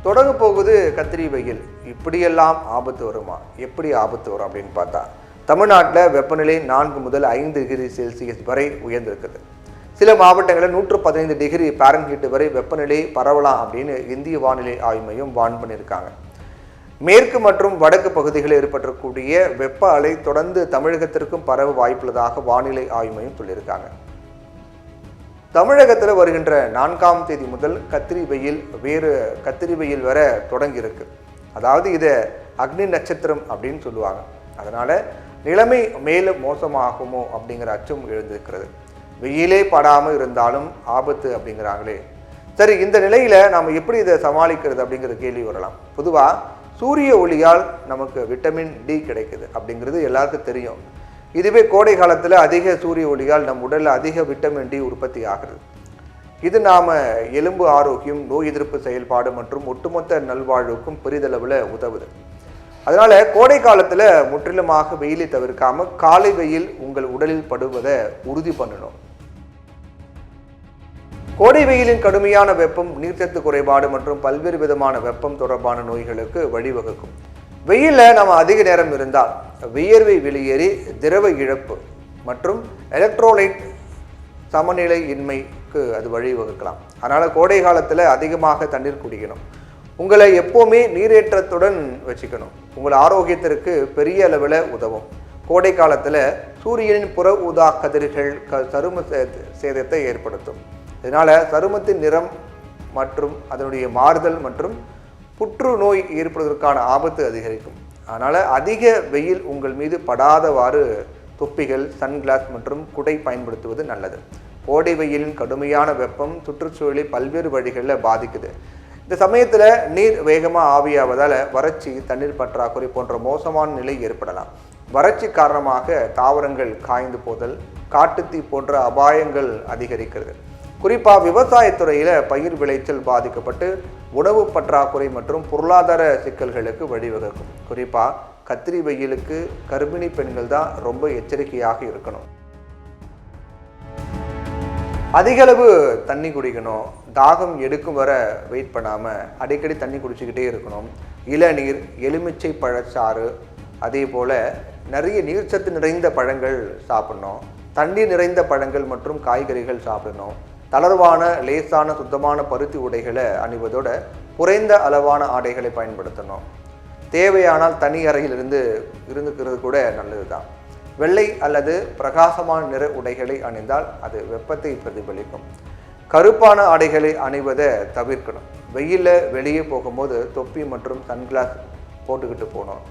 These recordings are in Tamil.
தொடங்க போகுது கத்திரி வெயில். இப்படியெல்லாம் ஆபத்து வருமா? எப்படி ஆபத்து வரும் அப்படின்னு பார்த்தா, தமிழ்நாட்டில் வெப்பநிலை 4 முதல் 5 டிகிரி செல்சியஸ் வரை உயர்ந்திருக்குது. சில மாவட்டங்களில் 115 டிகிரி பாரன்ஹீட் வரை வெப்பநிலை பரவலாம் அப்படின்னு இந்திய வானிலை ஆய்வு மையம் வார்ன் பண்ணியிருக்காங்க. மேற்கு மற்றும் வடக்கு பகுதிகளில் ஏற்படக்கூடிய வெப்ப அலை தொடர்ந்து தமிழகத்திற்கும் பரவ வாய்ப்புள்ளதாக வானிலை ஆய்வு மையம் சொல்லியிருக்காங்க. தமிழகத்தில் வருகின்ற 4ஆம் தேதி முதல் கத்திரி வெயில் வர தொடங்கி இருக்கு. அதாவது இதை அக்னி நட்சத்திரம் அப்படின்னு சொல்லுவாங்க. அதனால நிலைமை மேலும் மோசமாகுமோ அப்படிங்கிற அச்சம் எழுந்திருக்கிறது. வெயிலே படாமல் இருந்தாலும் ஆபத்து அப்படிங்கிறாங்களே. சரி, இந்த நிலையில நாம் எப்படி இதை சமாளிக்கிறது அப்படிங்கிற கேள்வி வரலாம். பொதுவாக சூரிய ஒளியால் நமக்கு விட்டமின் டி கிடைக்குது அப்படிங்கிறது எல்லாருக்கும் தெரியும். இதுவே கோடை காலத்தில் அதிக சூரிய ஒளியால் நம் உடலில் அதிக விட்டமின் டி உற்பத்தி ஆகிறது. இது நாம் எலும்பு ஆரோக்கியம், நோய் எதிர்ப்பு செயல்பாடு மற்றும் ஒட்டுமொத்த நல்வாழ்வுக்கும் பெரிதளவில் உதவுது. அதனால கோடை காலத்தில் முற்றிலுமாக வெயிலை தவிர்க்காம காலை வெயில் உங்கள் உடலில் படுவதை உறுதி பண்ணணும். கோடை வெயிலின் கடுமையான வெப்பம், நீர்ச்சத்து குறைபாடு மற்றும் பல்வேறு விதமான வெப்பம் தொடர்பான நோய்களுக்கு வழிவகுக்கும். வெயிலில் நம்ம அதிக நேரம் இருந்தால் வியர்வை வெளியேறி திரவ இழப்பு மற்றும் எலக்ட்ரோலைட் சமநிலை இன்மைக்கு அது வழிவகுக்கலாம். அதனால் கோடை காலத்தில் அதிகமாக தண்ணீர் குடிக்கணும். உங்களை எப்போவுமே நீரேற்றத்துடன் வச்சுக்கணும். உங்கள் ஆரோக்கியத்திற்கு பெரிய அளவில் உதவும். கோடை காலத்தில் சூரியனின் புற ஊதா கதிர்கள் சரும சேதத்தை ஏற்படுத்தும். இதனால் சருமத்தின் நிறம் மற்றும் அதனுடைய மாறுதல் மற்றும் புற்றுநோய் ஏற்படுவதற்கான ஆபத்து அதிகரிக்கும். அதனால் அதிக வெயில் உங்கள் மீது படாதவாறு தொப்பிகள், சன்கிளாஸ் மற்றும் குடை பயன்படுத்துவது நல்லது. கோடை வெயிலின் கடுமையான வெப்பம் சுற்றுச்சூழலை பல்வேறு வழிகளில் பாதிக்குது. இந்த சமயத்தில் நீர் வேகமாக ஆவியாவதால் வறட்சி, தண்ணீர் பற்றாக்குறை போன்ற மோசமான நிலை ஏற்படலாம். வறட்சி காரணமாக தாவரங்கள் காய்ந்து போதல், காட்டுத்தீ போன்ற அபாயங்கள் அதிகரிக்கிறது. குறிப்பாக விவசாயத்துறையில் பயிர் விளைச்சல் பாதிக்கப்பட்டு உணவு பற்றாக்குறை மற்றும் பொருளாதார சிக்கல்களுக்கு வழிவகுக்கும். குறிப்பாக கத்திரி வெயிலுக்கு கர்ப்பிணி பெண்கள் தான் ரொம்ப எச்சரிக்கையாக இருக்கணும். அதிகளவு தண்ணி குடிக்கணும். தாகம் எடுக்கும் வர வெயிட் பண்ணாமல் அடிக்கடி தண்ணி குடிச்சிக்கிட்டே இருக்கணும். இளநீர், எலுமிச்சை பழச்சாறு, அதே போல் நிறைய நீர்ச்சத்து நிறைந்த பழங்கள் சாப்பிடணும். தண்ணீர் நிறைந்த பழங்கள் மற்றும் காய்கறிகள் சாப்பிடணும். தளர்வான, லேசான, சுத்தமான பருத்தி உடைகளை அணிவதோட குறைந்த அளவான ஆடைகளை பயன்படுத்தணும். தேவையானால் தனி அறையில் இருந்துக்கிறது கூட நல்லது தான். வெள்ளை அல்லது பிரகாசமான நிற உடைகளை அணிந்தால் அது வெப்பத்தை பிரதிபலிக்கும். கருப்பான ஆடைகளை அணிவதை தவிர்க்கணும். வெயிலில் வெளியே போகும்போது தொப்பி மற்றும் சன்கிளாஸ் போட்டுக்கிட்டு போகணும்.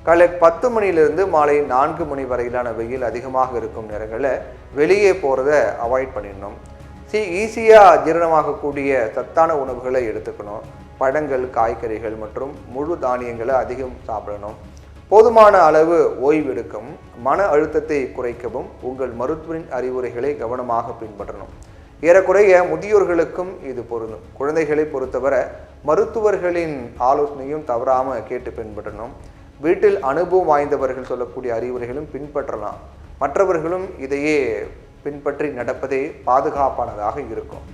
காலை 10 மணியிலிருந்து மாலை 4 மணி வரையிலான வெயில் அதிகமாக இருக்கும் நேரங்களில் வெளியே போகிறத அவாய்ட் பண்ணிடணும். ஈஸியாக ஜீரணமாகக்கூடிய சத்தான உணவுகளை எடுத்துக்கணும். பழங்கள், காய்கறிகள் மற்றும் முழு தானியங்களை அதிகம் சாப்பிடணும். போதுமான அளவு ஓய்வு எடுக்கவும், மன அழுத்தத்தை குறைக்கவும் உங்கள் மருத்துவரின் அறிவுரைகளை கவனமாக பின்பற்றணும். ஏறக்குறைய முதியோர்களுக்கும் இது பொருந்தும். குழந்தைகளை பொறுத்தவரை மருத்துவர்களின் ஆலோசனையும் தவறாமல் கேட்டு பின்பற்றணும். வீட்டில் அனுபவம் வாய்ந்தவர்கள் சொல்லக்கூடிய அறிவுரைகளும் பின்பற்றலாம். மற்றவர்களும் இதையே பின்பற்றி நடப்பதே பாதுகாப்பானதாக இருக்கும்.